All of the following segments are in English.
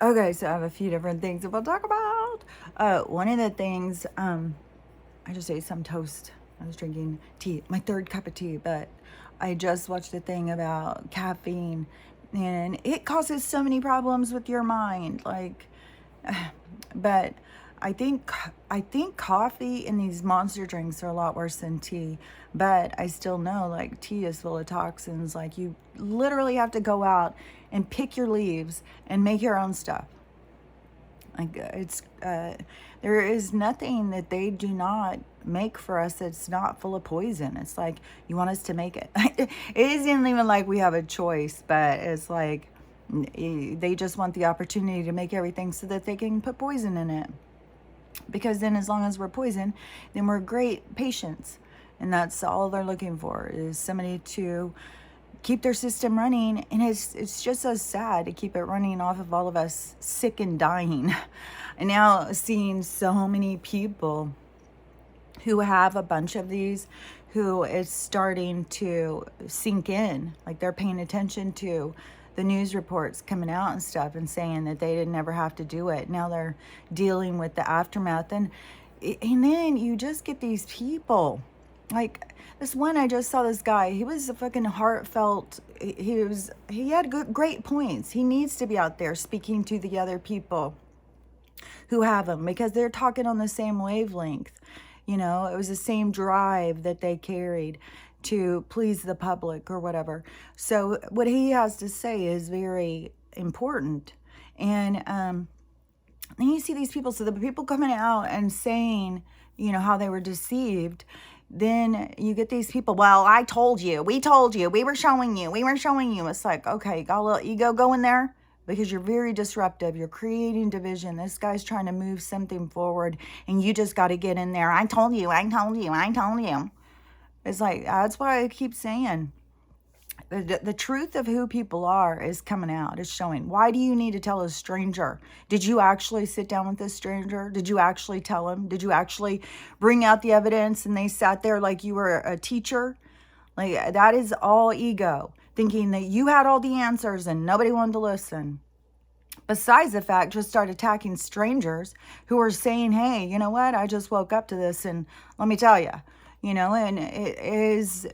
Okay, so I have a few different things that we'll talk about. One of the things, I just ate some toast. I was drinking tea, my third cup of tea, but I just watched a thing about caffeine, and it causes so many problems with your mind. Like, but I think coffee and these monster drinks are a lot worse than tea. But I still know like tea is full of toxins. Like you literally have to go out and pick your leaves and make your own stuff. Like there is nothing that they do not make for us that's not full of poison. It's like you want us to make it. It isn't even like we have a choice, but it's like they just want the opportunity to make everything so that they can put poison in it. Because then, as long as we're poison, then we're great patients, and that's all they're looking for is somebody to keep their system running. And it's just so sad to keep it running off of all of us sick and dying. And now seeing so many people who have a bunch of these, who it's starting to sink in, like they're paying attention to the news reports coming out and stuff and saying that they didn't ever have to do it. Now they're dealing with the aftermath. And then you just get these people like this one. I just saw this guy. He was a fucking heartfelt. He had great points. He needs to be out there speaking to the other people who have them, because they're talking on the same wavelength. You know, it was the same drive that they carried to please the public or whatever. So what he has to say is very important. And then you see these people, so the people coming out and saying, you know, how they were deceived. Then you get these people, well, I told you, we told you, we were showing you, we were showing you. It's like, okay, got a little ego going there, because you're very disruptive. You're creating division. This guy's trying to move something forward, and you just got to get in there. I told you, I told you, I told you. It's like, that's why I keep saying the truth of who people are is coming out. It's showing. Why do you need to tell a stranger? Did you actually sit down with this stranger? Did you actually tell him? Did you actually bring out the evidence and they sat there like you were a teacher? Like, that is all ego, thinking that you had all the answers and nobody wanted to listen. Besides the fact, just start attacking strangers who are saying, hey, you know what? I just woke up to this and let me tell you, you know, and it is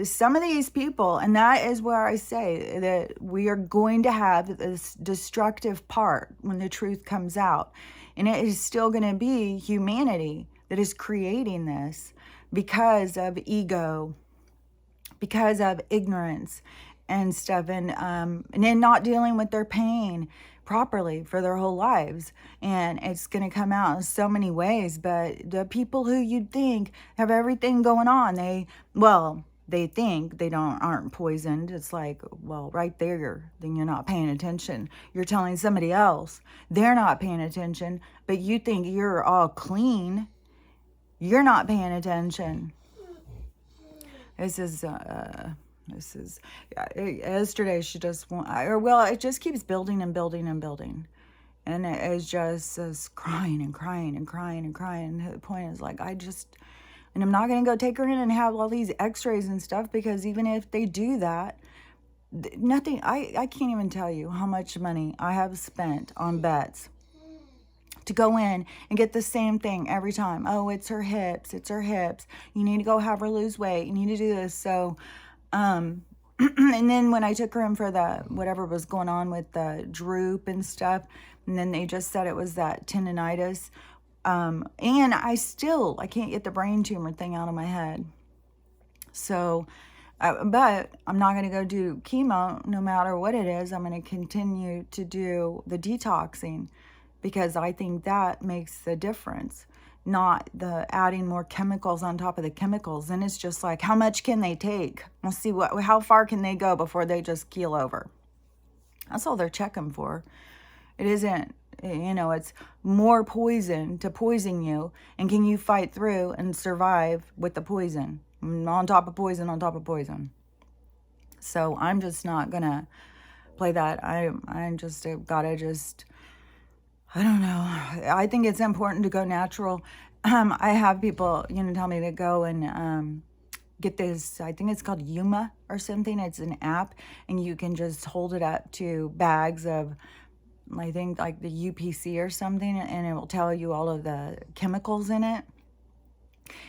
some of these people. And that is where I say that we are going to have this destructive part when the truth comes out. And it is still going to be humanity that is creating this because of ego, because of ignorance and stuff, and then not dealing with their pain properly for their whole lives. And it's going to come out in so many ways. But the people who you'd think have everything going on, they think they aren't poisoned. It's like, well, right there, then you're not paying attention. You're telling somebody else they're not paying attention, but you think you're all clean. You're not paying attention. This is yesterday. She just it just keeps building and building and building, and it is just crying and crying and crying and crying. The point is, like, and I'm not gonna go take her in and have all these X-rays and stuff, because even if they do that, nothing. I can't even tell you how much money I have spent on bets to go in and get the same thing every time. Oh, it's her hips. It's her hips. You need to go have her lose weight. You need to do this. So, and then when I took her in for the whatever was going on with the droop and stuff, and then they just said it was that tendonitis. And I can't get the brain tumor thing out of my head. So, but I'm not going to go do chemo no matter what it is. I'm going to continue to do the detoxing, because I think that makes the difference, not the adding more chemicals on top of the chemicals. And it's just like, how much can they take? We'll see how far can they go before they just keel over. That's all they're checking for. It isn't, it's more poison to poison you. And can you fight through and survive with the poison? On top of poison, on top of poison. So I'm just not going to play that. I just gotta just, I don't know. I think it's important to go natural. I have people, tell me to go and get this. I think it's called Yuma or something. It's an app, and you can just hold it up to bags of I think like the UPC or something, and it will tell you all of the chemicals in it.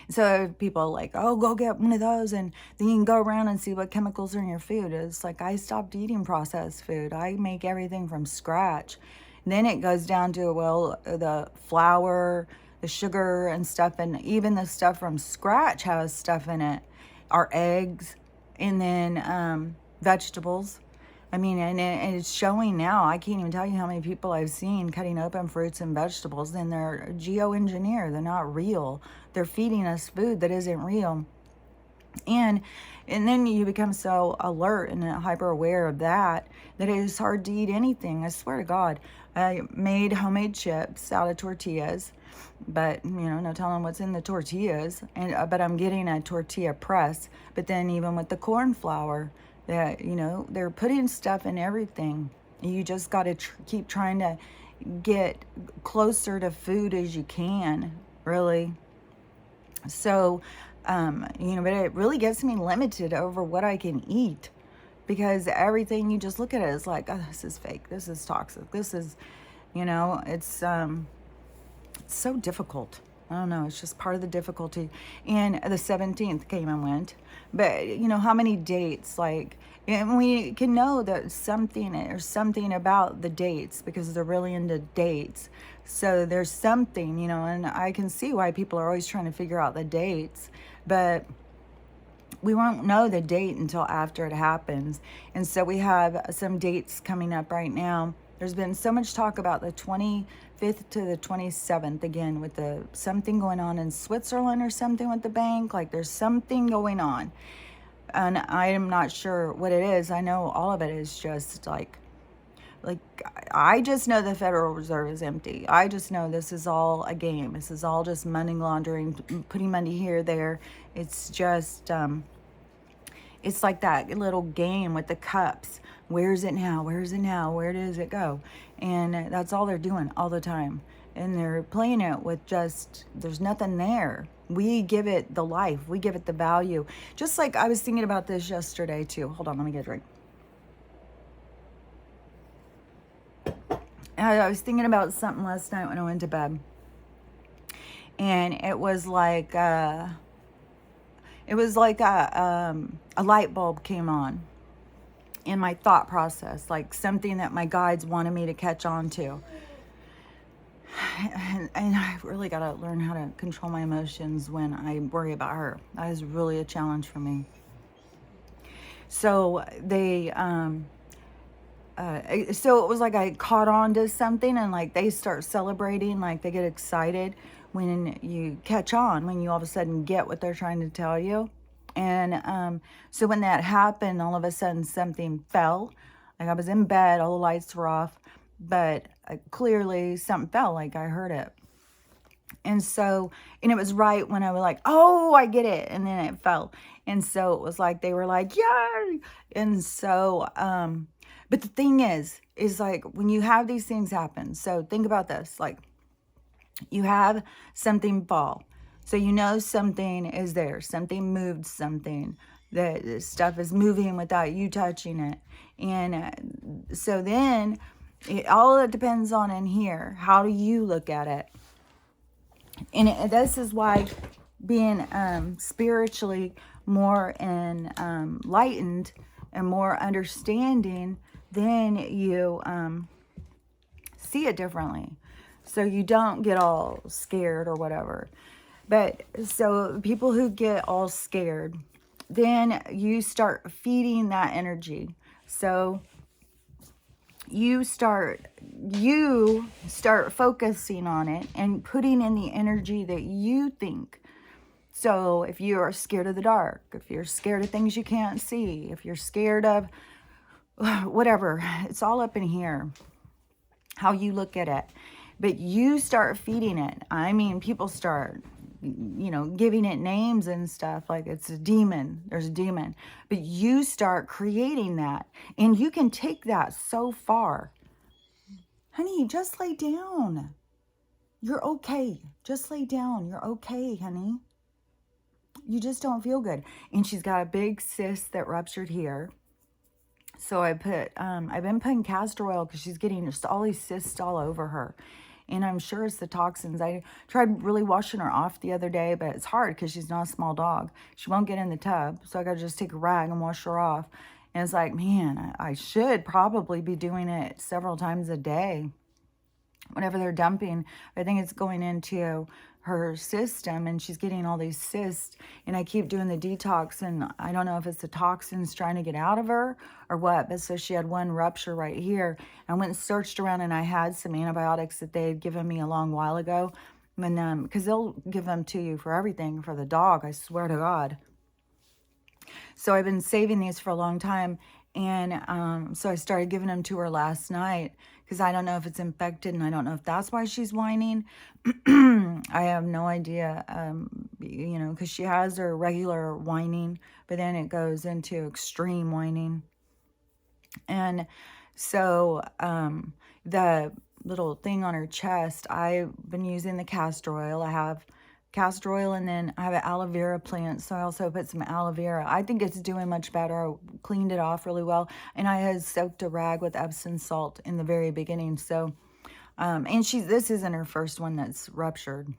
So people are like, oh, go get one of those, and then you can go around and see what chemicals are in your food. It's like, I stopped eating processed food. I make everything from scratch. And then it goes down to, well, the flour, the sugar and stuff, and even the stuff from scratch has stuff in it. Our eggs, and then vegetables. I mean, and it's showing now. I can't even tell you how many people I've seen cutting open fruits and vegetables, and they're geoengineered. They're not real. They're feeding us food that isn't real. And and then you become so alert and hyper aware of that that it is hard to eat anything. I swear to God. I made homemade chips out of tortillas, but no telling what's in the tortillas. And but I'm getting a tortilla press. But then even with the corn flour, that they're putting stuff in everything. You just got to keep trying to get closer to food as you can, really. So, but it really gets me limited over what I can eat, because everything you just look at it is like, oh, this is fake. This is toxic. This is, it's so difficult. I don't know. It's just part of the difficulty. And the 17th came and went. But, how many dates, like, and we can know that something about the dates, because they're really into dates. So there's something, and I can see why people are always trying to figure out the dates. But we won't know the date until after it happens. And so we have some dates coming up right now. There's been so much talk about the 25th to the 27th, again, with something going on in Switzerland or something with the bank. Like, there's something going on. And I am not sure what it is. I know all of it is just like I just know the Federal Reserve is empty. I just know this is all a game. This is all just money laundering, putting money here, there. It's just, it's like that little game with the cups. Where's it now? Where's it now? Where does it go? And that's all they're doing all the time. And they're playing it with just, there's nothing there. We give it the life. We give it the value. Just like I was thinking about this yesterday too. Hold on, let me get a drink. I was thinking about something last night when I went to bed. And it was like a light bulb came on in my thought process, like something that my guides wanted me to catch on to. And I really got to learn how to control my emotions when I worry about her. That is really a challenge for me. So so it was like I caught on to something, and like they start celebrating, like they get excited when you catch on, when you all of a sudden get what they're trying to tell you. And so when that happened, all of a sudden something fell. Like, I was in bed, all the lights were off, but clearly something fell, like I heard it. And it was right when I was like, oh, I get it. And then it fell. And so it was like, they were like, yay. And so, but the thing is like, when you have these things happen, so think about this, like, you have something fall. So something is there. Something moved something. The stuff is moving without you touching it. And so then all it depends on in here, how do you look at it? And this is why being spiritually more enlightened and more understanding, then you see it differently. So you don't get all scared or whatever. But so people who get all scared, then you start feeding that energy. So you start focusing on it and putting in the energy that you think. So if you are scared of the dark, if you're scared of things you can't see, if you're scared of whatever, it's all up in here, how you look at it. But you start feeding it. I mean, people start, giving it names and stuff, like it's a demon. There's a demon. But you start creating that. And you can take that so far. Honey, just lay down. You're okay. Just lay down. You're okay, honey. You just don't feel good. And she's got a big cyst that ruptured here. So I've been putting castor oil because she's getting just all these cysts all over her. And I'm sure it's the toxins. I tried really washing her off the other day, but it's hard because she's not a small dog. She won't get in the tub. So I got to just take a rag and wash her off. And it's like, man, I should probably be doing it several times a day. Whenever they're dumping, I think it's going into her system and she's getting all these cysts, and I keep doing the detox, and I don't know if it's the toxins trying to get out of her or what, but so she had one rupture right here. I went and searched around and I had some antibiotics that they had given me a long while ago, and because they'll give them to you for everything for the dog, I swear to God. So I've been saving these for a long time. And so I started giving them to her last night because I don't know if it's infected and I don't know if that's why she's whining. I have no idea, because she has her regular whining, but then it goes into extreme whining. And so the little thing on her chest, I've been using the castor oil. I have castor oil, and then I have an aloe vera plant, so I also put some aloe vera. I think it's doing much better. I cleaned it off really well, and I had soaked a rag with Epsom salt in the very beginning. So and this isn't her first one that's ruptured.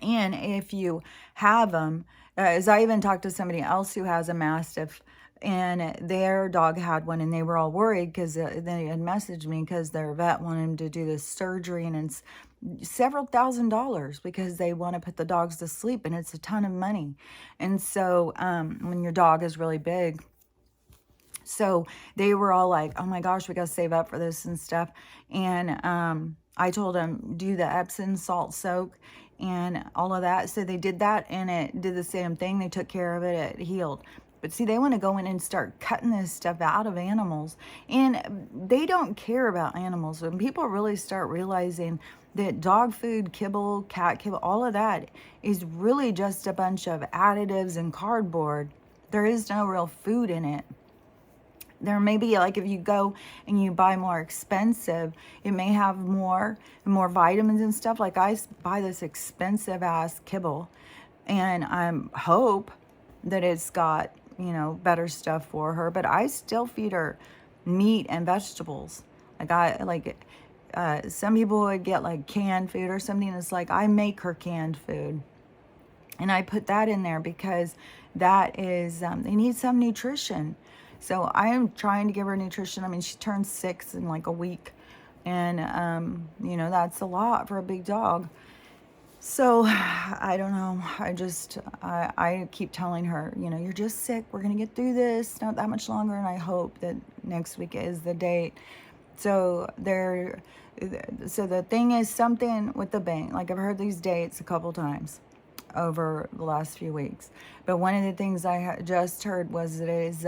And if you have them, as I even talked to somebody else who has a Mastiff, and their dog had one, and they were all worried because they had messaged me because their vet wanted them to do this surgery, and it's several $1,000s because they want to put the dogs to sleep, and it's a ton of money. And so when your dog is really big, so they were all like, oh my gosh, we got to save up for this and stuff. And I told them, do the Epsom salt soak and all of that. So they did that, and it did the same thing. They took care of it. It healed. But see, they want to go in and start cutting this stuff out of animals. And they don't care about animals. When people really start realizing that dog food, kibble, cat kibble, all of that is really just a bunch of additives and cardboard. There is no real food in it. There may be, like, if you go and you buy more expensive, it may have more vitamins and stuff. Like, I buy this expensive ass kibble, and I hope that it's got, better stuff for her, but I still feed her meat and vegetables. Some people would get like canned food or something. It's like, I make her canned food, and I put that in there because that is, they need some nutrition. So I am trying to give her nutrition. I mean, she turns 6 in like a week, and that's a lot for a big dog. So I don't know. I keep telling her, you're just sick. We're going to get through this. Not that much longer. And I hope that next week is the date. So the thing is something with the bank. Like, I've heard these dates a couple times over the last few weeks. But one of the things I just heard was that it is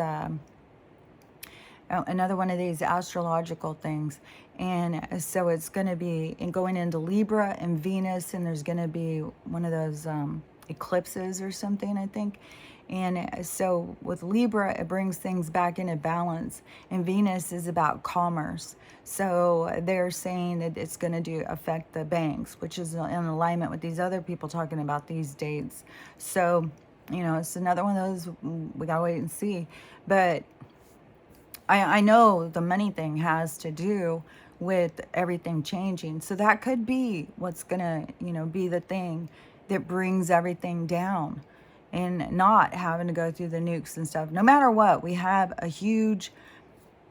another one of these astrological things. And so it's going to be going into Libra and Venus, and there's going to be one of those eclipses or something, I think. And so with Libra, it brings things back into balance, and Venus is about commerce. So they're saying that it's going to affect the banks, which is in alignment with these other people talking about these dates. So, it's another one of those, we got to wait and see. But I know the money thing has to do with everything changing. So that could be what's going to, be the thing that brings everything down, and not having to go through the nukes and stuff. No matter what, we have a huge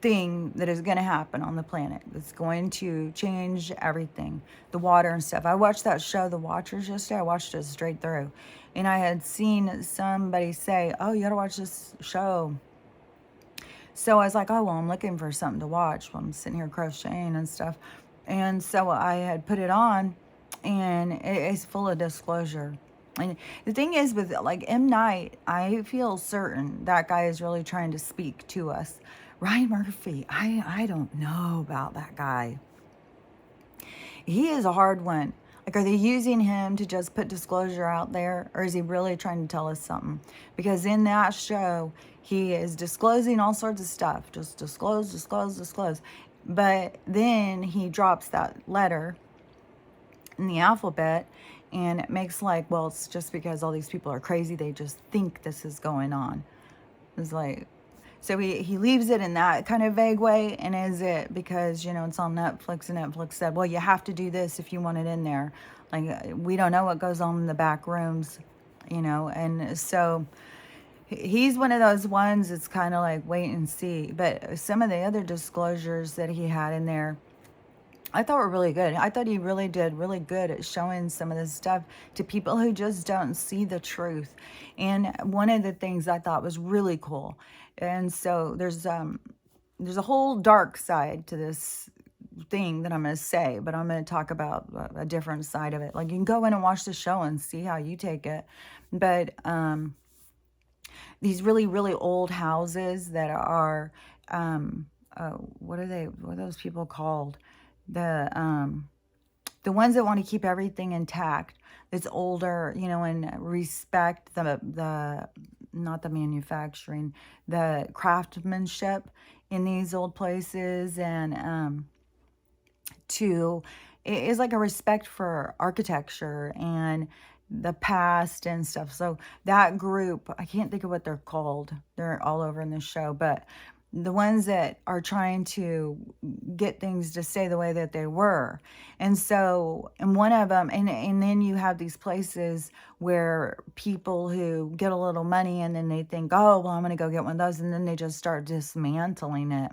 thing that is going to happen on the planet. It's going to change everything. The water and stuff. I watched that show, The Watchers, yesterday. I watched it straight through. And I had seen somebody say, oh, you got to watch this show. So I was like, oh, well, I'm looking for something to watch while I'm sitting here crocheting and stuff. And so I had put it on, and it's full of disclosure. And the thing is, with like M. Night, I feel certain that guy is really trying to speak to us. Ryan Murphy, I don't know about that guy. He is a hard one. Like, are they using him to just put disclosure out there, or is he really trying to tell us something? Because in that show, he is disclosing all sorts of stuff. Just disclose. But then he drops that letter in the alphabet, and it makes like, well, it's just because all these people are crazy, they just think this is going on. It's like, So he leaves it in that kind of vague way. And is it because, it's on Netflix and Netflix said, well, you have to do this if you want it in there. Like, we don't know what goes on in the back rooms, and so he's one of those ones that's kind of like wait and see. But some of the other disclosures that he had in there, I thought were really good. I thought he really did really good at showing some of this stuff to people who just don't see the truth. And one of the things I thought was really cool, and so there's a whole dark side to this thing that I'm going to say, but I'm going to talk about a different side of it. Like, you can go in and watch the show and see how you take it. But these really, really old houses that are, what are those people called? The ones that want to keep everything intact, that's older, and respect the not the manufacturing, the craftsmanship in these old places, and to it is like a respect for architecture and the past and stuff. So that group, I can't think of what they're called. They're all over in the show, but the ones that are trying to get things to stay the way that they were. And so, and one of them, and then you have these places where people who get a little money and then they think, oh, well, I'm going to go get one of those. And then they just start dismantling it.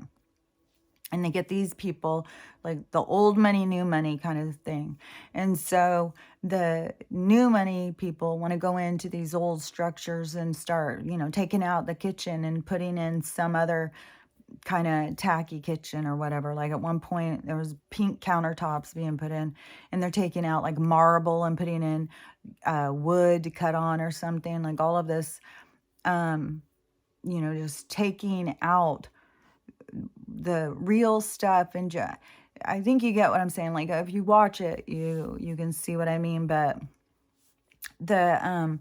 And they get these people, like the old money, new money kind of thing. And so the new money people want to go into these old structures and start, taking out the kitchen and putting in some other kind of tacky kitchen or whatever. Like, at one point there was pink countertops being put in, and they're taking out like marble and putting in wood to cut on or something. Like, all of this, just taking out the real stuff. And I think you get what I'm saying. Like, if you watch it, you can see what I mean. But the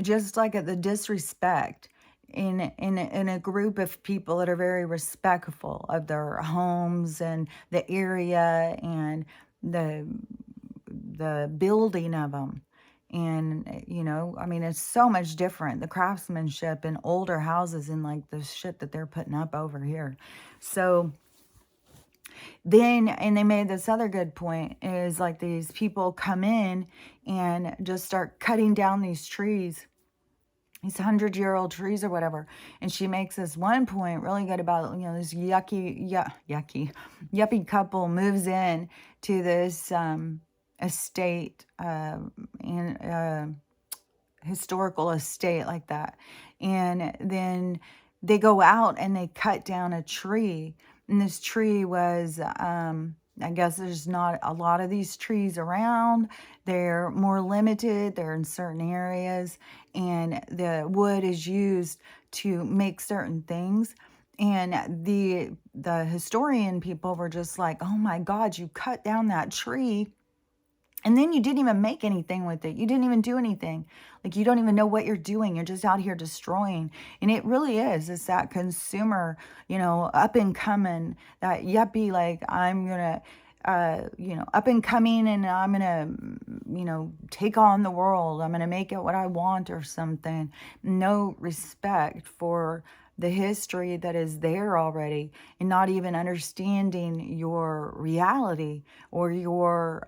just like the disrespect in a group of people that are very respectful of their homes and the area and the building of them. And, I mean, it's so much different, the craftsmanship in older houses and like the shit that they're putting up over here. So then, and they made this other good point, is like these people come in and just start cutting down these trees, these 100-year-old trees or whatever. And she makes this one point really good about, this yuppie couple moves in to this estate, and historical estate like that. And then they go out and they cut down a tree. And this tree was, I guess there's not a lot of these trees around. They're more limited. They're in certain areas. And the wood is used to make certain things. And the historian people were just like, oh my God, you cut down that tree. And then you didn't even make anything with it. You didn't even do anything. Like, you don't even know what you're doing. You're just out here destroying. And it really is. It's that consumer, up and coming, that yuppie, like, I'm going to, up and coming, and I'm going to, take on the world. I'm going to make it what I want or something. No respect for the history that is there already, and not even understanding your reality or your,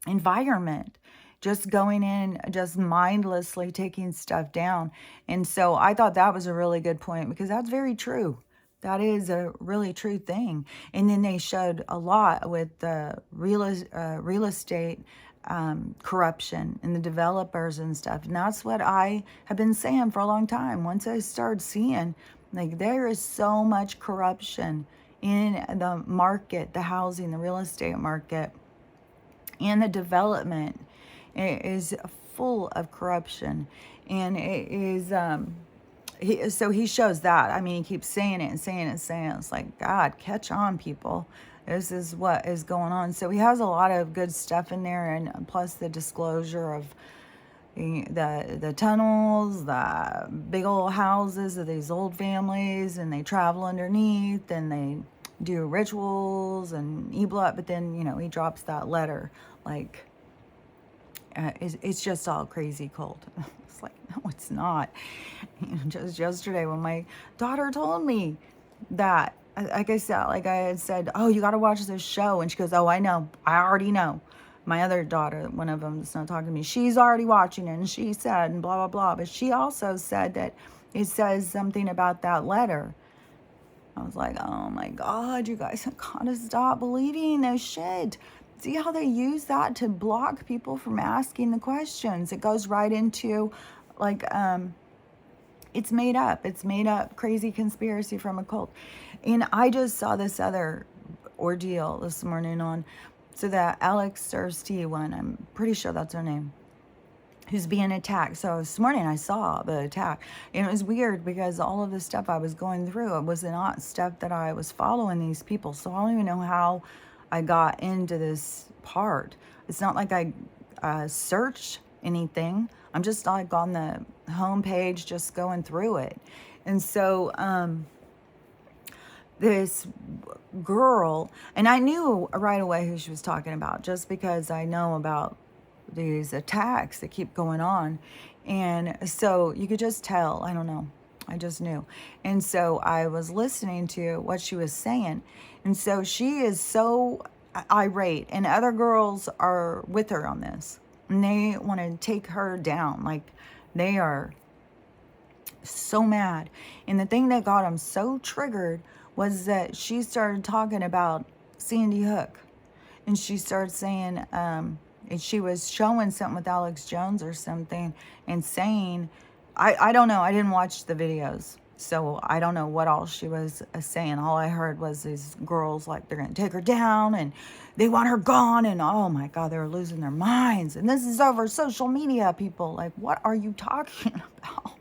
environment, just going in, just mindlessly taking stuff down. And so I thought that was a really good point, because that's very true. That is a really true thing. And then they showed a lot with the real estate corruption and the developers and stuff. And that's what I have been saying for a long time. Once I started seeing, like, there is so much corruption in the market, the housing, the real estate market, and the development, it is full of corruption. And it is, so he shows that. I mean, he keeps saying it and saying it and saying it. It's like, God, catch on, people. This is what is going on. So he has a lot of good stuff in there, and plus the disclosure of the tunnels, the big old houses of these old families, and they travel underneath, and they do rituals and but then, he drops that letter, like, It's just all crazy cult. It's like, no, it's not. Just yesterday when my daughter told me that, like I said, like I had said, oh, you got to watch this show. And she goes, oh, I know. I already know. My other daughter, one of them that's not talking to me, she's already watching it. And she said, and blah, blah, blah. But she also said that it says something about that letter. I was like, oh my God, you guys have got to stop believing this shit. See how they use that to block people from asking the questions? It goes right into like, it's made up. It's made up crazy conspiracy from a cult. And I just saw this other ordeal this morning on, so that Alex Thirsty one, I'm pretty sure that's her name, who's being attacked. So this morning I saw the attack. And it was weird because all of the stuff I was going through, it was not stuff that I was following these people. So I don't even know how I got into this part. It's not like I searched anything. I'm just like on the home page just going through it. And so this girl, and I knew right away who she was talking about just because I know about these attacks that keep going on. And so you could just tell, I don't know, I just knew. And so I was listening to what she was saying. And so she is so irate, and other girls are with her on this. And they want to take her down. Like, they are so mad. And the thing that got them so triggered was that she started talking about Sandy Hook. And she started saying, and she was showing something with Alex Jones or something and saying, I don't know, I didn't watch the videos, so I don't know what all she was saying. All I heard was these girls, like, they're going to take her down and they want her gone, and oh my God, they're losing their minds. And this is over social media, people. Like, what are you talking about?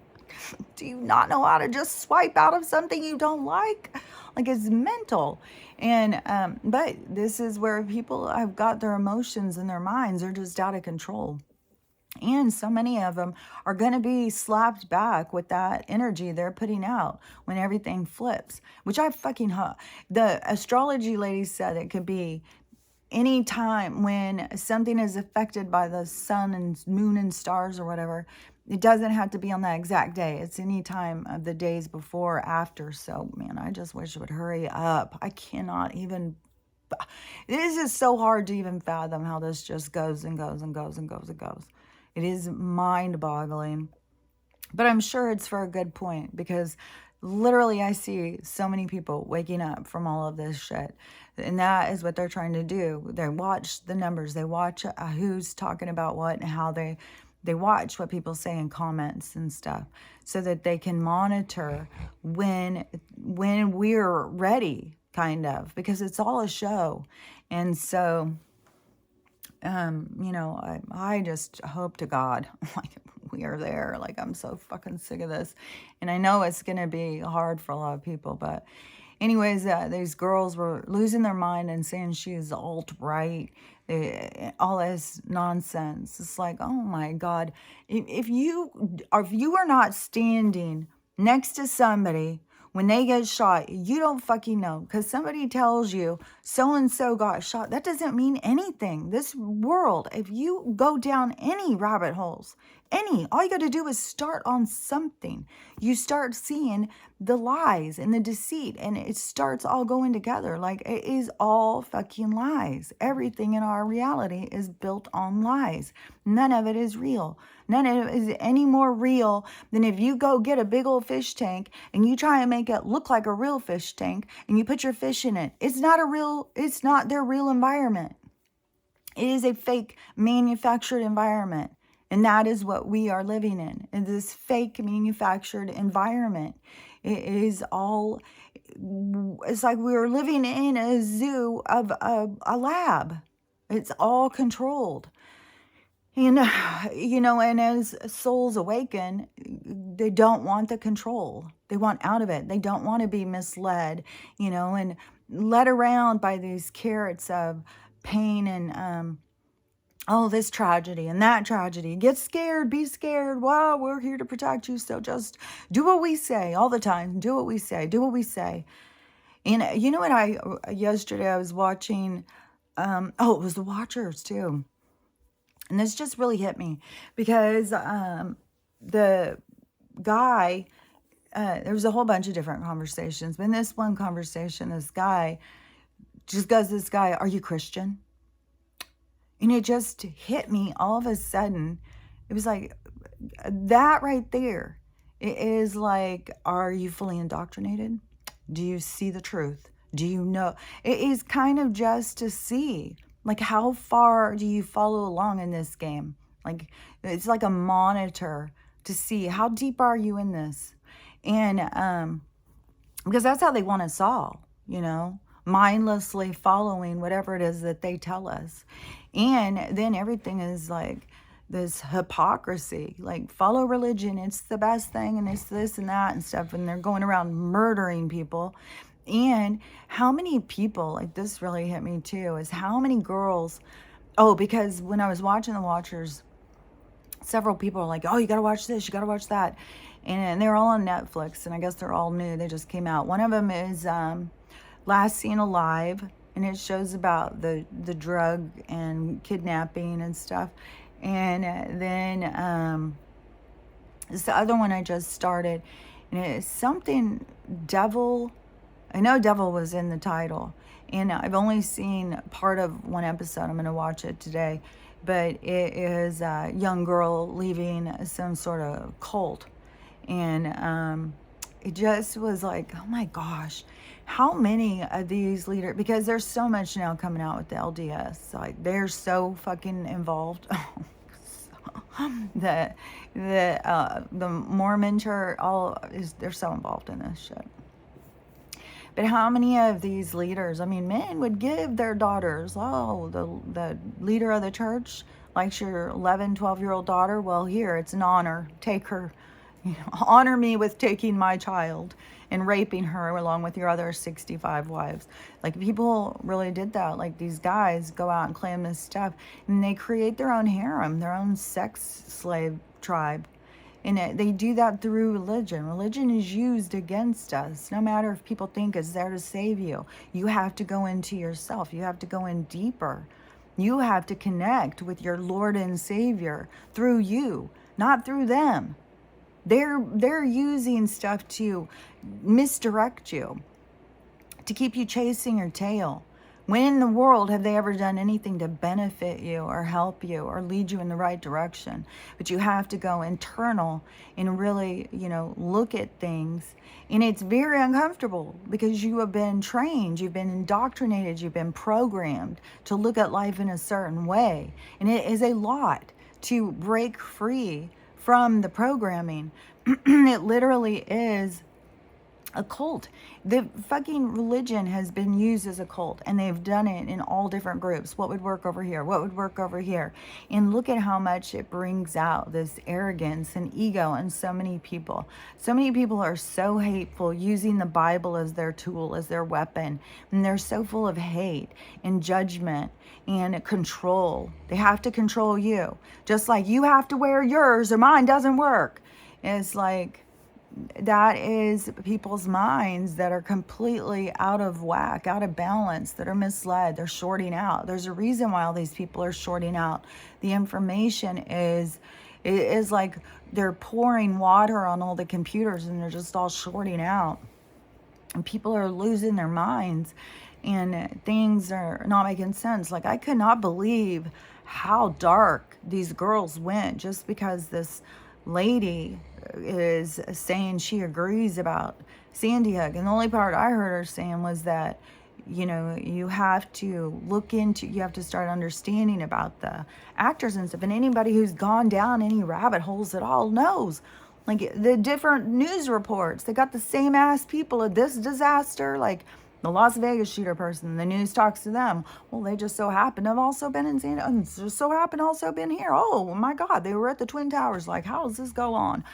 Do you not know how to just swipe out of something you don't like? Like, it's mental. And but this is where people have got their emotions and their minds are just out of control. And so many of them are going to be slapped back with that energy they're putting out when everything flips, which I fucking the astrology lady said it could be any time when something is affected by the sun and moon and stars or whatever. It doesn't have to be on that exact day. It's any time of the days before or after. So, man, I just wish it would hurry up. I cannot even. It is just so hard to even fathom how this just goes and goes and goes and goes and goes. It is mind-boggling. But I'm sure it's for a good point, because literally I see so many people waking up from all of this shit. And that is what they're trying to do. They watch the numbers. They watch who's talking about what and how they watch what people say in comments and stuff, so that they can monitor when we're ready, kind of, because it's all a show. And so, I just hope to God, like, we are there. Like, I'm so fucking sick of this. And I know it's going to be hard for a lot of people, but anyways, these girls were losing their mind and saying she's alt-right, all this nonsense. It's like, oh my God. If you are not standing next to somebody when they get shot, you don't fucking know. Because somebody tells you so-and-so got shot, that doesn't mean anything. This world, if you go down any rabbit holes, all you got to do is start on something. You start seeing the lies and the deceit, and it starts all going together. Like, it is all fucking lies. Everything in our reality is built on lies. None of it is real. None of it is any more real than if you go get a big old fish tank and you try and make it look like a real fish tank and you put your fish in it. It's not their real environment. It is a fake manufactured environment. And that is what we are living in this fake manufactured environment. It is all, it's like we're living in a zoo of a lab. It's all controlled. And, and as souls awaken, they don't want the control. They want out of it. They don't want to be misled, and led around by these carrots of pain and, this tragedy and that tragedy. Get scared, be scared. Wow, we're here to protect you. So just do what we say all the time. Do what we say. Do what we say. And you know what? Yesterday I was watching, it was The Watchers too. And this just really hit me because the guy, there was a whole bunch of different conversations. But in this one conversation, this guy just goes, this guy, are you Christian? And it just hit me all of a sudden. It was like, that right there. It is like, are you fully indoctrinated? Do you see the truth? Do you know? It is kind of just to see, like, how far do you follow along in this game? Like, it's like a monitor to see how deep are you in this. And because that's how they want us all, mindlessly following whatever it is that they tell us. And then everything is like this hypocrisy, like follow religion, it's the best thing, and it's this and that and stuff, and they're going around murdering people. And how many people, like this really hit me too, is how many girls, because when I was watching The Watchers, several people are like, oh, you gotta watch this, you gotta watch that. And they're all on Netflix, and I guess they're all new, they just came out. One of them is Last Seen Alive, and it shows about the drug and kidnapping and stuff. And then this other one I just started, and it's something Devil. I know Devil was in the title, and I've only seen part of one episode. I'm going to watch it today, but it is a young girl leaving some sort of cult, and it just was like, oh my gosh, how many of these leaders, because there's so much now coming out with the LDS, like they're so fucking involved. The Mormon church, they're so involved in this shit. But how many of these leaders, I mean, men would give their daughters, the leader of the church likes your 11, 12-year-old daughter. Well, here, it's an honor. Take her, honor me with taking my child and raping her along with your other 65 wives. Like, people really did that. Like, these guys go out and claim this stuff, and they create their own harem, their own sex slave tribe. And they do that through religion. Religion is used against us. No matter if people think it's there to save you. You have to go into yourself. You have to go in deeper. You have to connect with your Lord and Savior through you, not through them. They're using stuff to misdirect you, to keep you chasing your tail. When in the world have they ever done anything to benefit you or help you or lead you in the right direction? But you have to go internal and really, look at things. And it's very uncomfortable because you have been trained, you've been indoctrinated, you've been programmed to look at life in a certain way. And it is a lot to break free from the programming. It literally is a cult. The fucking religion has been used as a cult, and they've done it in all different groups. What would work over here? What would work over here? And look at how much it brings out this arrogance and ego in so many people. So many people are so hateful, using the Bible as their tool, as their weapon, and they're so full of hate and judgment and control. They have to control you, just like you have to wear yours or mine doesn't work. It's like, that is people's minds that are completely out of whack, out of balance, that are misled. They're shorting out. There's a reason why all these people are shorting out. The information is like they're pouring water on all the computers, and they're just all shorting out. And people are losing their minds, and things are not making sense. Like, I could not believe how dark these girls went just because this lady is saying she agrees about Sandy Hook. And the only part I heard her saying was that, you have to you have to start understanding about the actors and stuff. And anybody who's gone down any rabbit holes at all knows, like, the different news reports, they got the same ass people of this disaster, like the Las Vegas shooter person, the news talks to them. Well, they just so happen to have also been in San Diego, and just so happen to also been here. Oh my God, they were at the Twin Towers. Like, how does this go on?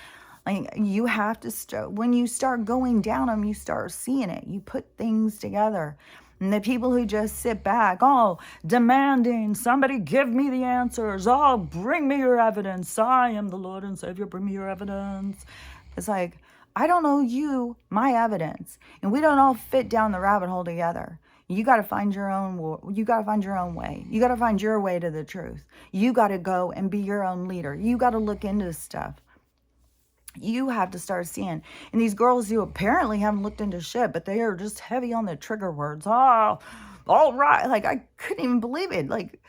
Like, you have to when you start going down them, you start seeing it. You put things together. And the people who just sit back, demanding, somebody give me the answers. Bring me your evidence. I am the Lord and Savior. Bring me your evidence. It's like, I don't know you, my evidence. And we don't all fit down the rabbit hole together. You got to find your own, you got to find your own way. You got to find your way to the truth. You got to go and be your own leader. You got to look into stuff. You have to start seeing. And these girls who apparently haven't looked into shit, but they are just heavy on the trigger words. Oh, all right. Like, I couldn't even believe it. Like,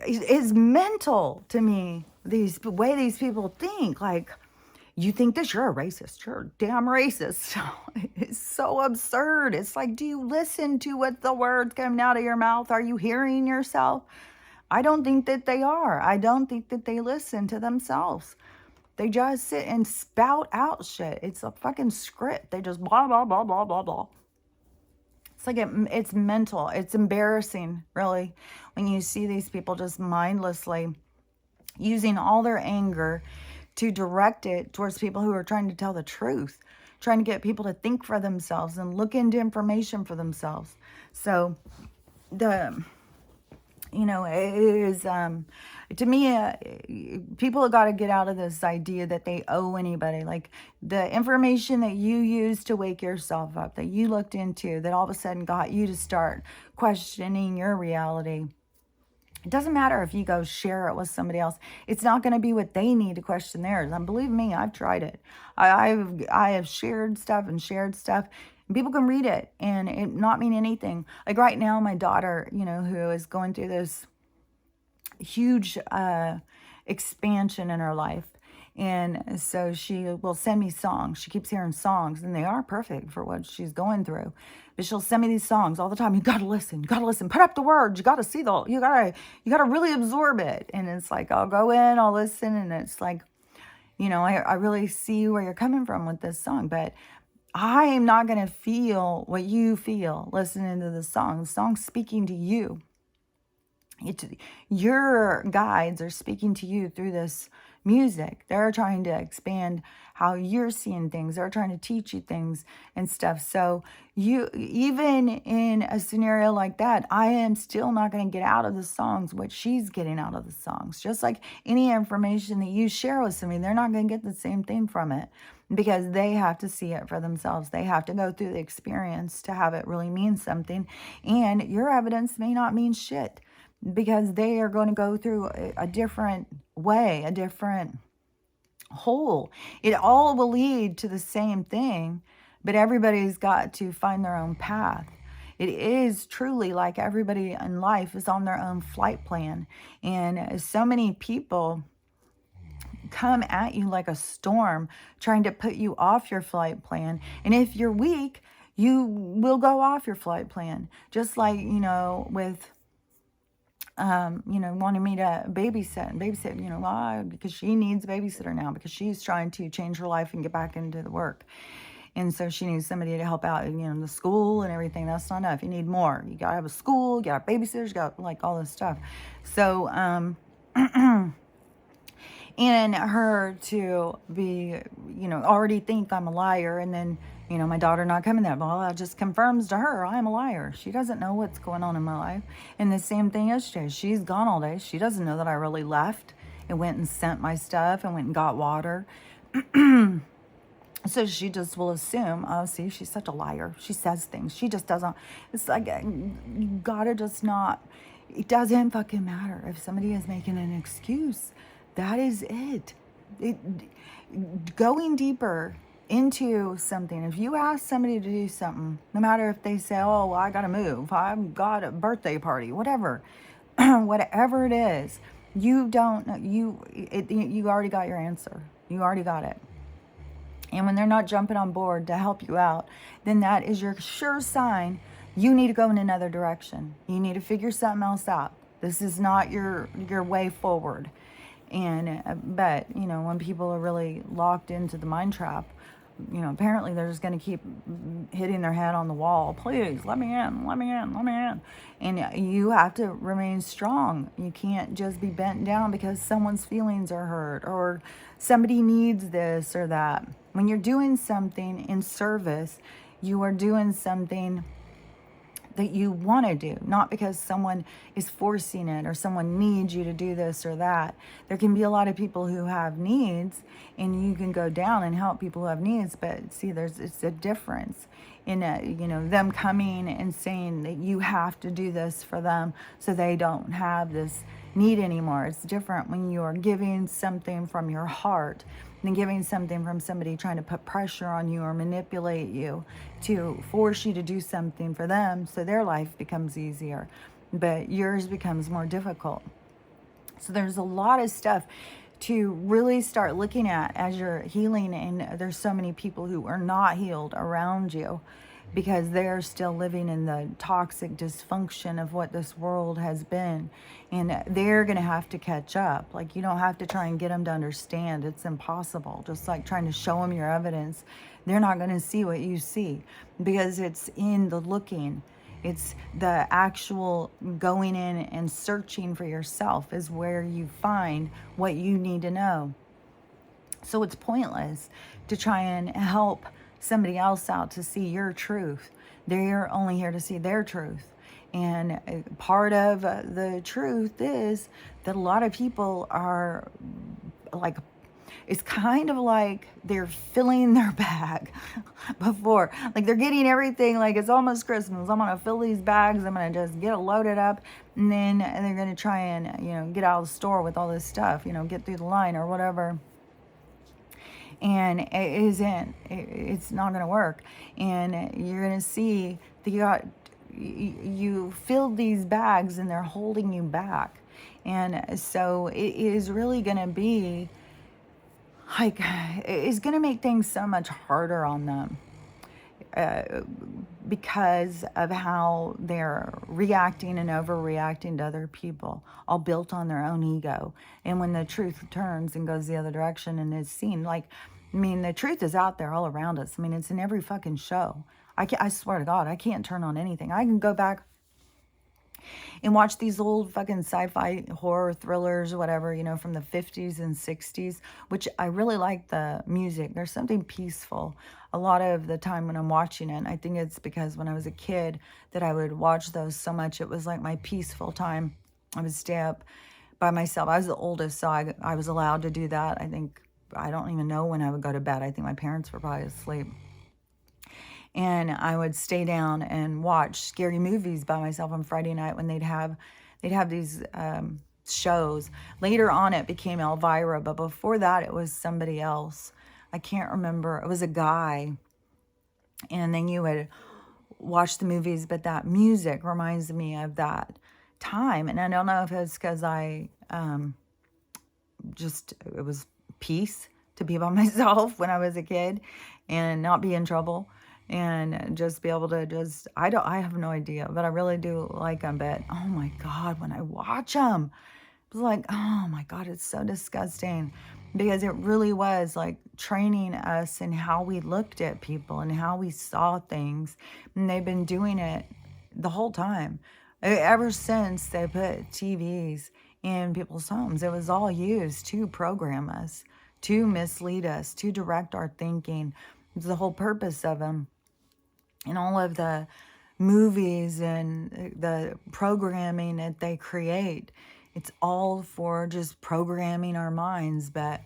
it's mental to me, the way these people think. Like, you think this, you're a racist. You're a damn racist. It's so absurd. It's like, do you listen to what the words coming out of your mouth? Are you hearing yourself? I don't think that they are. I don't think that they listen to themselves. They just sit and spout out shit. It's a fucking script. They just blah, blah, blah, blah, blah, blah. It's like it's mental. It's embarrassing, really, when you see these people just mindlessly using all their anger to direct it towards people who are trying to tell the truth, trying to get people to think for themselves and look into information for themselves. So it is, to me, people have got to get out of this idea that they owe anybody. Like, the information that you used to wake yourself up, that you looked into, that all of a sudden got you to start questioning your reality. It doesn't matter if you go share it with somebody else. It's not going to be what they need to question theirs. And believe me, I've tried it. I have shared stuff. And people can read it and it not mean anything. Like right now, my daughter, who is going through this huge expansion in her life. And so she will send me songs. She keeps hearing songs, and they are perfect for what she's going through. But she'll send me these songs all the time. You gotta listen. You gotta listen. Put up the words. You gotta see you gotta really absorb it. And it's like, I'll go in, I'll listen, and it's like, I really see where you're coming from with this song. But I am not gonna feel what you feel listening to the song. The song's speaking to you. Your guides are speaking to you through this music. They're trying to expand how you're seeing things. They're trying to teach you things and stuff. So even in a scenario like that, I am still not going to get out of the songs what she's getting out of the songs. Just like any information that you share with somebody, they're not going to get the same thing from it, because they have to see it for themselves. They have to go through the experience to have it really mean something. And your evidence may not mean shit, because they are going to go through a different way, a different whole. It all will lead to the same thing, but everybody's got to find their own path. It is truly like everybody in life is on their own flight plan. And so many people come at you like a storm, trying to put you off your flight plan. And if you're weak, you will go off your flight plan. Just like, with wanting me to babysit, why? Because she needs a babysitter now, because she's trying to change her life and get back into the work. And so she needs somebody to help out, the school and everything. That's not enough. You need more. You got to have a school, you got babysitters, you got like all this stuff. So, and her to be, already think I'm a liar, and then, my daughter not coming there. Well, that just confirms to her I'm a liar. She doesn't know what's going on in my life. And the same thing yesterday. She's gone all day. She doesn't know that I really left and went and sent my stuff and went and got water. So she just will assume, oh, see, she's such a liar. She says things. She just doesn't. It's like, you gotta just not. It doesn't fucking matter if somebody is making an excuse. That is it. Going deeper into something. If you ask somebody to do something, no matter if they say, oh, well, I got to move, I've got a birthday party, whatever, whatever it is, you already got your answer. You already got it. And when they're not jumping on board to help you out, then that is your sure sign you need to go in another direction. You need to figure something else out. This is not your way forward. And but when people are really locked into the mind trap, apparently they're just going to keep hitting their head on the wall. Please let me in, let me in, let me in. And you have to remain strong. You can't just be bent down because someone's feelings are hurt or somebody needs this or that. When you're doing something in service, you are doing something that you want to do, not because someone is forcing it or someone needs you to do this or that. There can be a lot of people who have needs, and you can go down and help people who have needs, but see, it's a difference in them coming and saying that you have to do this for them so they don't have this need anymore. It's different when you are giving something from your heart than giving something from somebody trying to put pressure on you or manipulate you to force you to do something for them so their life becomes easier, but yours becomes more difficult. So there's a lot of stuff to really start looking at as you're healing, and there's so many people who are not healed around you because they're still living in the toxic dysfunction of what this world has been, and they're going to have to catch up. Like, you don't have to try and get them to understand. It's impossible. Just like trying to show them your evidence, they're not going to see what you see because it's in the looking. It's the actual going in and searching for yourself is where you find what you need to know. So it's pointless to try and help somebody else out to see your truth. They're only here to see their truth. And part of the truth is that a lot of people are like, it's kind of like they're filling their bag before, like they're getting everything, like it's almost Christmas, I'm gonna fill these bags, I'm gonna just get it loaded up, and then they're gonna try and get out of the store with all this stuff, get through the line or whatever, and it's not gonna work. And you're gonna see that you filled these bags and they're holding you back. And so it is really gonna be like, it's going to make things so much harder on them because of how they're reacting and overreacting to other people, all built on their own ego. And when the truth turns and goes the other direction and is seen, like, I mean, the truth is out there all around us. I mean, it's in every fucking show. I swear to God, I can't turn on anything. I can go back and watch these old fucking sci-fi horror thrillers or whatever, from the 50s and 60s, which I really like the music. There's something peaceful a lot of the time when I'm watching it. I think it's because when I was a kid that I would watch those so much. It was like my peaceful time. I would stay up by myself. I was the oldest, so I was allowed to do that. I don't even know when I would go to bed. I think my parents were probably asleep. And I would stay down and watch scary movies by myself on Friday night when they'd have these shows. Later on, it became Elvira, but before that, it was somebody else. I can't remember. It was a guy. And then you would watch the movies, but that music reminds me of that time. And I don't know if it's because it was peace to be by myself when I was a kid and not be in trouble. And just be able to I have no idea, but I really do like them. But oh my God, when I watch them, it's like, oh my God, it's so disgusting because it really was like training us in how we looked at people and how we saw things. And they've been doing it the whole time. Ever since they put TVs in people's homes, it was all used to program us, to mislead us, to direct our thinking. It's the whole purpose of them. And all of the movies and the programming that they create, it's all for just programming our minds. But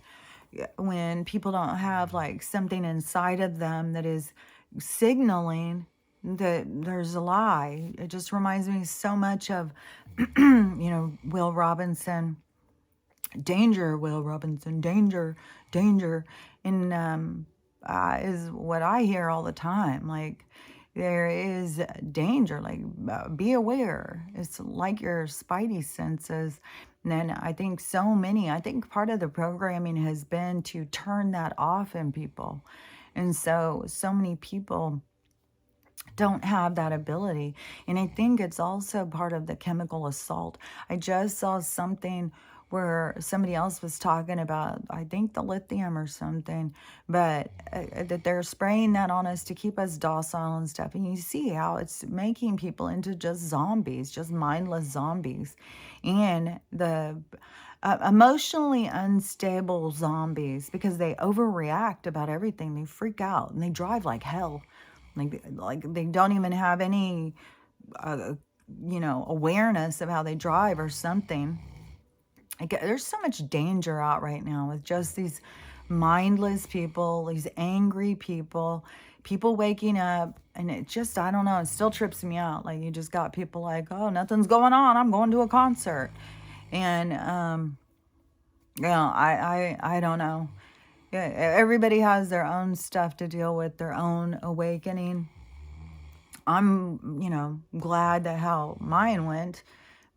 when people don't have like something inside of them that is signaling that there's a lie, it just reminds me so much of, Will Robinson. Danger, Will Robinson, danger, danger. And is what I hear all the time. Like, there is danger, like, be aware. It's like your spidey senses. And then I think part of the programming has been to turn that off in people. And so many people don't have that ability. And I think it's also part of the chemical assault. I just saw something where somebody else was talking about, I think the lithium or something, but that they're spraying that on us to keep us docile and stuff. And you see how it's making people into just zombies, just mindless zombies. And the emotionally unstable zombies, because they overreact about everything. They freak out and they drive like hell. Like they don't even have any awareness of how they drive or something. There's so much danger out right now with just these mindless people, these angry people, people waking up, and it just, I don't know, it still trips me out. Like, you just got people like, oh, nothing's going on, I'm going to a concert. And I don't know. Yeah, everybody has their own stuff to deal with, their own awakening. I'm, glad that how mine went,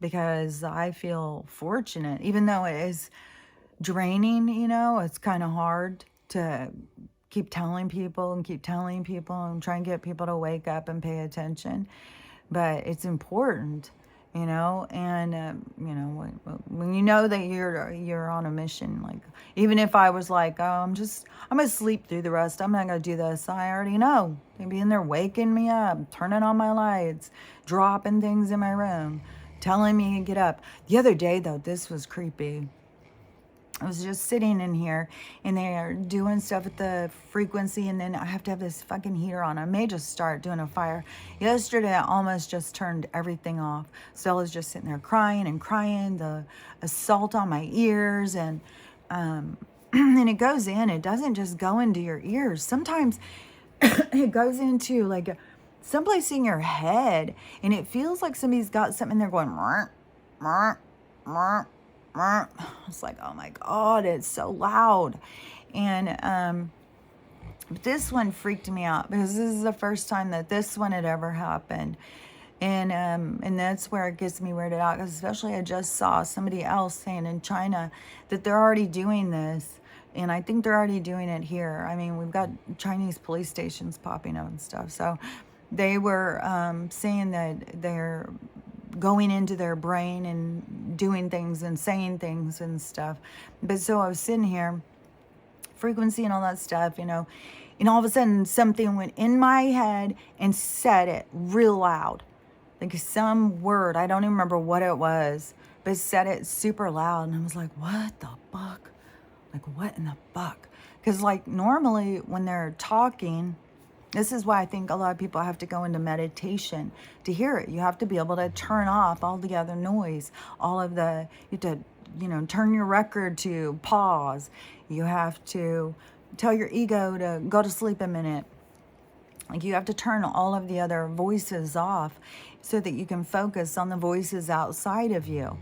because I feel fortunate, even though it is draining. It's kind of hard to keep telling people and keep telling people and try and get people to wake up and pay attention. But it's important, and when you know that you're on a mission. Like, even if I was like, oh, I'm gonna sleep through the rest, I'm not gonna do this, I already know they'd be in there waking me up, turning on my lights, dropping things in my room, telling me to get up. The other day, though, this was creepy. I was just sitting in here, and they're doing stuff at the frequency, and then I have to have this fucking heater on. I may just start doing a fire. Yesterday, I almost just turned everything off. Stella's just sitting there crying and crying, the assault on my ears, and and it goes in. It doesn't just go into your ears. Sometimes it goes into, like, someplace in your head, and it feels like somebody's got something in there going, murr, murr, murr. It's like, oh my God, it's so loud. And this one freaked me out, because this is the first time that this one had ever happened. And that's where it gets me weirded out, because especially I just saw somebody else saying in China that they're already doing this. And I think they're already doing it here. I mean, we've got Chinese police stations popping up and stuff. So they were saying that they're going into their brain and doing things and saying things and stuff. But so I was sitting here, frequency and all that stuff, and all of a sudden something went in my head and said it real loud. Like some word, I don't even remember what it was, but it said it super loud. And I was like, what the fuck? Like, what in the fuck? Because, like, normally when they're talking, this is why I think a lot of people have to go into meditation to hear it. You have to be able to turn off all the other noise, you have to, turn your record to pause. You have to tell your ego to go to sleep a minute. Like, you have to turn all of the other voices off so that you can focus on the voices outside of you.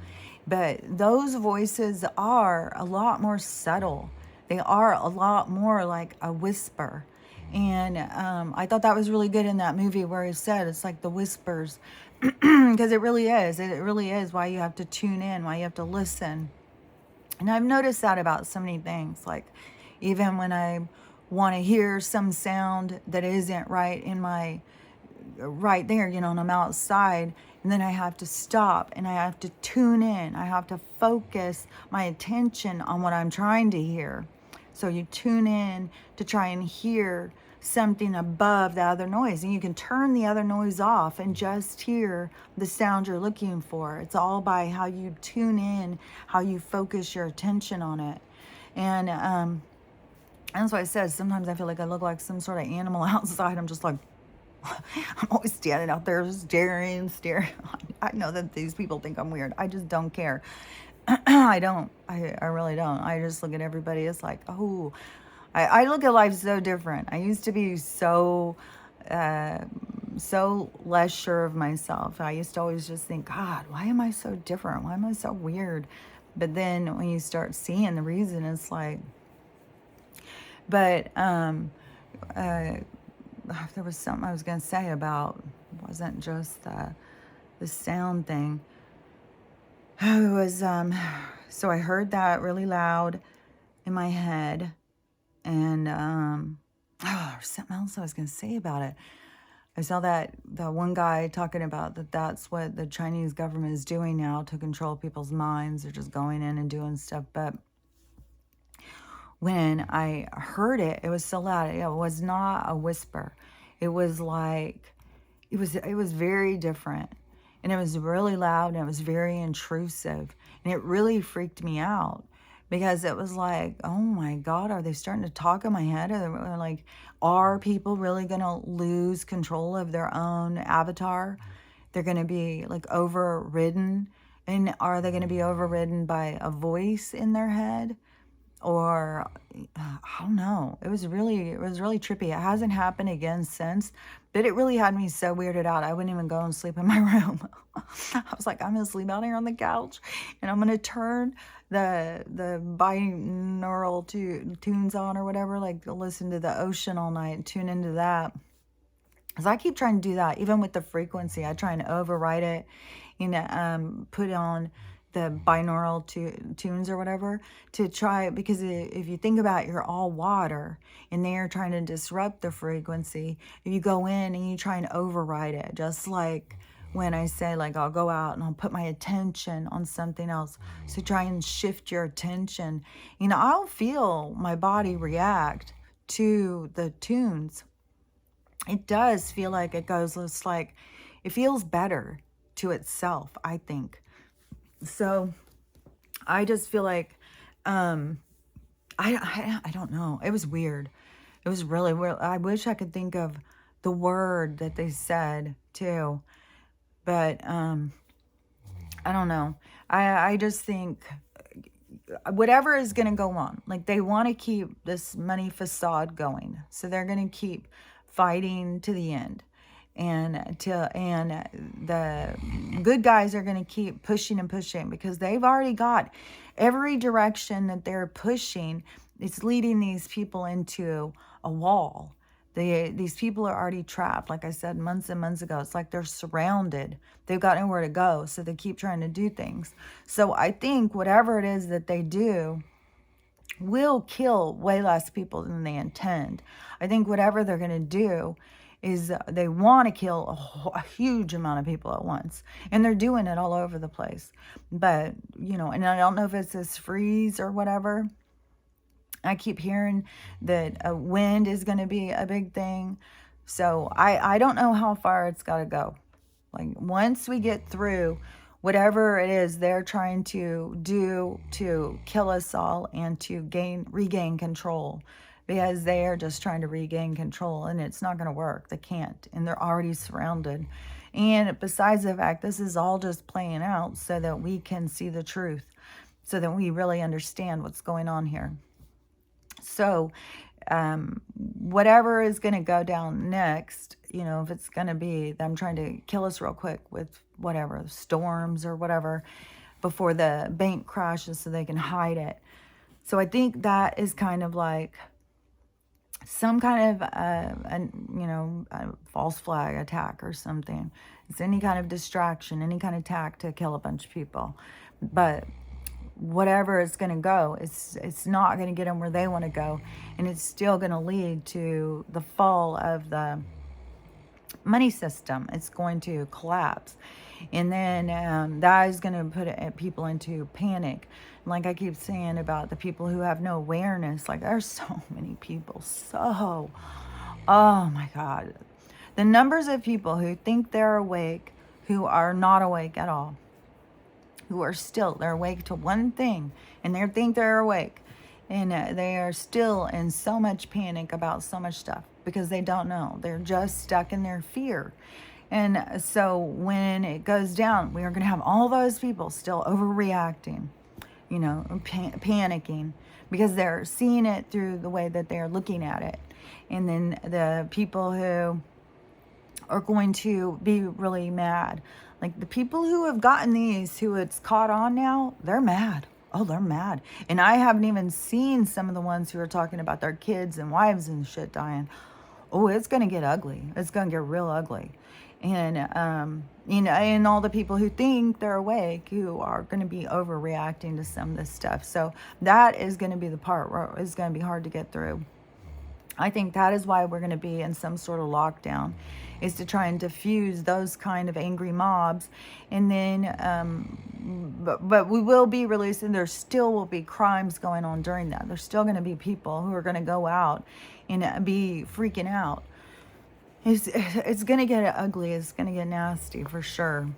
But those voices are a lot more subtle. They are a lot more like a whisper. And I thought that was really good in that movie where he said it's like the whispers, because it really is. It really is why you have to tune in, why you have to listen. And I've noticed that about so many things. Like, even when I want to hear some sound that isn't right in my, right there, and I'm outside, and then I have to stop and I have to tune in. I have to focus my attention on what I'm trying to hear. So you tune in to try and hear something above the other noise, and you can turn the other noise off and just hear the sound you're looking for. It's all by how you tune in, how you focus your attention on it. And that's why I said sometimes I feel like I look like some sort of animal outside. I'm just like, I'm always standing out there staring. I know that these people think I'm weird. I just don't care. I don't. I really don't. I just look at everybody. It's like, oh, I look at life so different. I used to be so less sure of myself. I used to always just think, God, why am I so different? Why am I so weird? But then when you start seeing the reason, it's like, but there was something I was going to say about, it wasn't just the sound thing. It was, so I heard that really loud in my head, and, there's something else I was going to say about it. I saw that one guy talking about that's what the Chinese government is doing now to control people's minds. They're just going in and doing stuff. But when I heard it, it was so loud. It was not a whisper. It was like, it was very different. And it was really loud, and it was very intrusive. And it really freaked me out, because it was like, oh my God, are they starting to talk in my head? Or like, are people really going to lose control of their own avatar? they're going to be like overridden. And are they going to be overridden by a voice in their head? Or I don't know. It was really trippy. It hasn't happened again since, but it really had me so weirded out. I wouldn't even go and sleep in my room. I was like, I'm gonna sleep out here on the couch, and I'm gonna turn the binaural tunes on or whatever, like listen to the ocean all night and tune into that. Because I keep trying to do that, even with the frequency. I try and override it, put on the binaural tunes or whatever to try, because if you think about it, you're all water and they're trying to disrupt the frequency. If you go in and you try and override it, just like when I say, like, I'll go out and I'll put my attention on something else. So try and shift your attention. I'll feel my body react to the tunes. It does feel like it goes, it's like it feels better to itself, I think. So I just feel like I don't know. It was weird. It was really weird. I wish I could think of the word that they said too, but I don't know. I just think whatever is going to go on, like they want to keep this money facade going, so they're going to keep fighting to the end, and the good guys are going to keep pushing and pushing, because they've already got every direction that they're pushing. It's leading these people into a wall. These people are already trapped. Like I said months and months ago, it's like they're surrounded. They've got nowhere to go, so they keep trying to do things. So I think whatever it is that they do will kill way less people than they intend. I think whatever they're going to do is they want to kill a huge amount of people at once. And they're doing it all over the place. But, and I don't know if it's this freeze or whatever. I keep hearing that wind is going to be a big thing. So I don't know how far it's got to go. Like, once we get through whatever it is they're trying to do to kill us all and to regain control, because they are just trying to regain control, and it's not going to work. They can't, and they're already surrounded. And besides the fact, this is all just playing out so that we can see the truth, so that we really understand what's going on here. So whatever is going to go down next, if it's going to be them trying to kill us real quick with whatever, storms or whatever, before the bank crashes so they can hide it. So I think that is kind of like some kind of, a false flag attack or something. It's any kind of distraction, any kind of attack to kill a bunch of people. But whatever it's going to go, it's not going to get them where they want to go, and it's still going to lead to the fall of the money system. It's going to collapse, and then that is going to put people into panic. Like I keep saying about the people who have no awareness, like there's so many people, oh my God, the numbers of people who think they're awake, who are not awake at all, who are still, they're awake to one thing, and they think they're awake, and they are still in so much panic about so much stuff, because they don't know. They're just stuck in their fear. And so when it goes down, we are going to have all those people still overreacting, panicking, because they're seeing it through the way that they're looking at it. And then the people who are going to be really mad, like the people who have gotten these, who it's caught on now, they're mad. Oh, they're mad. And I haven't even seen some of the ones who are talking about their kids and wives and shit dying. Oh, it's going to get ugly. It's going to get real ugly. And, and all the people who think they're awake, who are going to be overreacting to some of this stuff. So that is going to be the part where it's going to be hard to get through. I think that is why we're going to be in some sort of lockdown, is to try and diffuse those kind of angry mobs. And then, but we will be releasing, there still will be crimes going on during that. There's still going to be people who are going to go out and be freaking out. It's going to get ugly. It's going to get nasty for sure.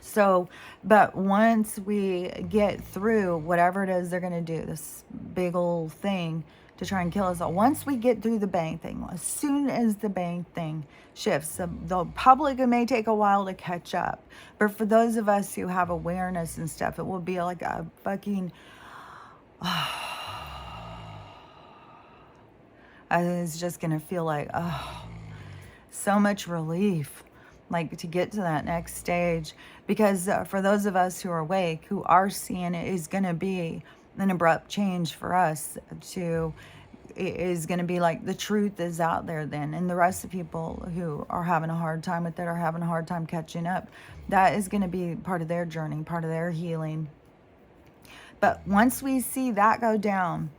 So, but once we get through whatever it is they're going to do, this big old thing to try and kill us all. Once we get through the bank thing, as soon as the bank thing shifts, the public, it may take a while to catch up. But for those of us who have awareness and stuff, it will be like a fucking, it's just going to feel like, so much relief, like to get to that next stage. Because for those of us who are awake, who are seeing it, is going to be an abrupt change for us. To it is going to be like the truth is out there then, and the rest of people who are having a hard time with it, are having a hard time catching up. That is going to be part of their journey, part of their healing. But once we see that go down,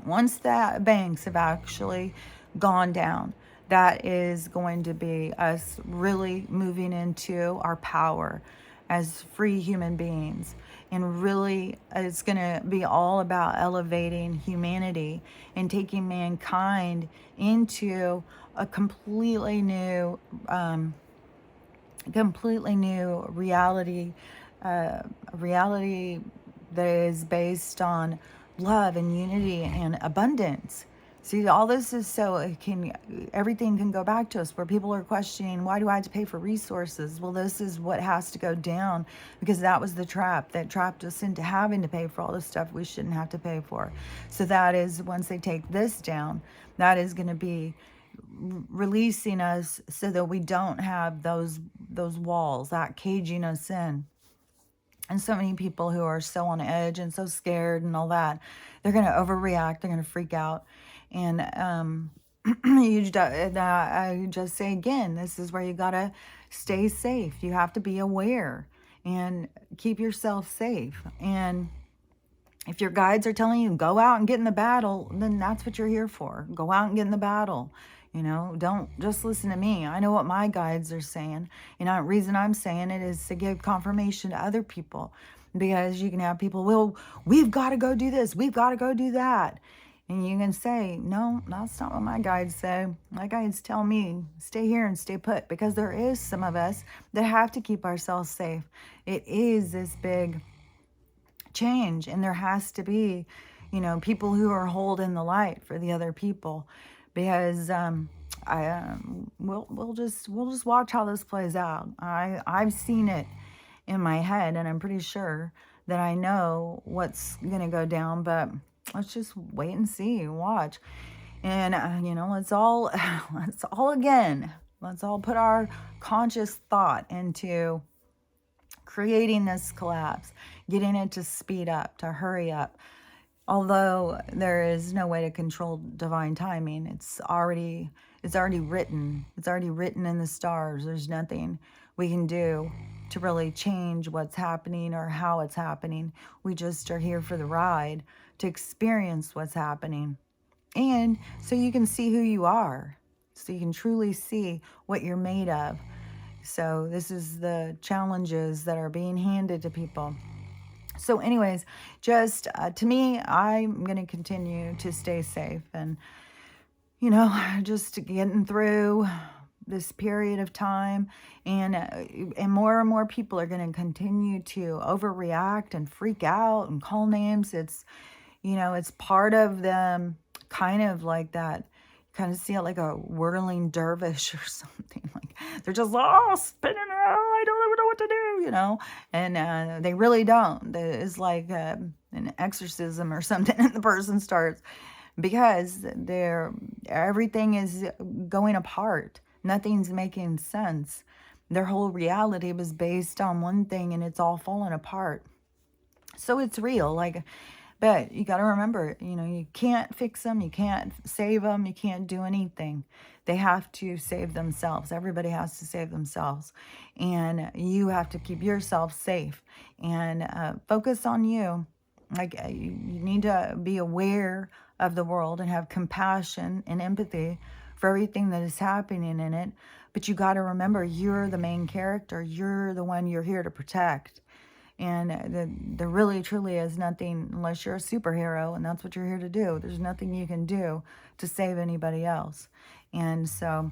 once that banks have actually gone down, that is going to be us really moving into our power as free human beings. And really, it's going to be all about elevating humanity and taking mankind into a completely new reality, a reality that is based on love and unity and abundance. See, all this is so everything can go back to us, where people are questioning, why do I have to pay for resources? Well, this is what has to go down, because that was the trap that trapped us into having to pay for all the stuff we shouldn't have to pay for. So that is, once they take this down, that is going to be releasing us so that we don't have those walls, that caging us in. And so many people who are so on edge and so scared and all that, they're going to overreact. They're going to freak out. And I just say again, this is where you got to stay safe. You have to be aware and keep yourself safe. And if your guides are telling you, go out and get in the battle, then that's what you're here for. Go out and get in the battle. Don't just listen to me. I know what my guides are saying. The reason I'm saying it is to give confirmation to other people. Because you can have people, well, we've got to go do this. We've got to go do that. And you can say, no, that's not what my guides say. My guides tell me, stay here and stay put. Because there is some of us that have to keep ourselves safe. It is this big change. And there has to be, people who are holding the light for the other people. Because we'll just watch how this plays out. I've seen it in my head, and I'm pretty sure that I know what's gonna go down. But let's just wait and see, and watch, and let's all put our conscious thought into creating this collapse, getting it to speed up, to hurry up. Although there is no way to control divine timing, it's already written. It's already written in the stars. There's nothing we can do to really change what's happening or how it's happening. We just are here for the ride to experience what's happening. And so you can see who you are. So you can truly see what you're made of. So this is the challenges that are being handed to people. So anyways, just to me, I'm going to continue to stay safe and, just getting through this period of time. And more people are going to continue to overreact and freak out and call names. It's, it's part of them, kind of like that. Kind of see it like a whirling dervish or something. Like they're just spinning around. I don't even know what to do, and they really don't. It's like an exorcism or something, and the person starts, because everything is going apart. Nothing's making sense. Their whole reality was based on one thing, and it's all falling apart. So it's real, but you got to remember, you can't fix them. You can't save them. You can't do anything. They have to save themselves. Everybody has to save themselves. And you have to keep yourself safe and focus on you. You need to be aware of the world and have compassion and empathy for everything that is happening in it. But you got to remember, you're the main character. You're the one you're here to protect. And there really, truly is nothing, unless you're a superhero, and that's what you're here to do. There's nothing you can do to save anybody else. And so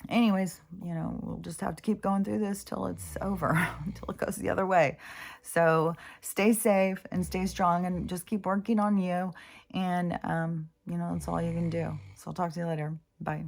anyways, we'll just have to keep going through this till it's over, until it goes the other way. So stay safe and stay strong and just keep working on you. And, that's all you can do. So I'll talk to you later. Bye.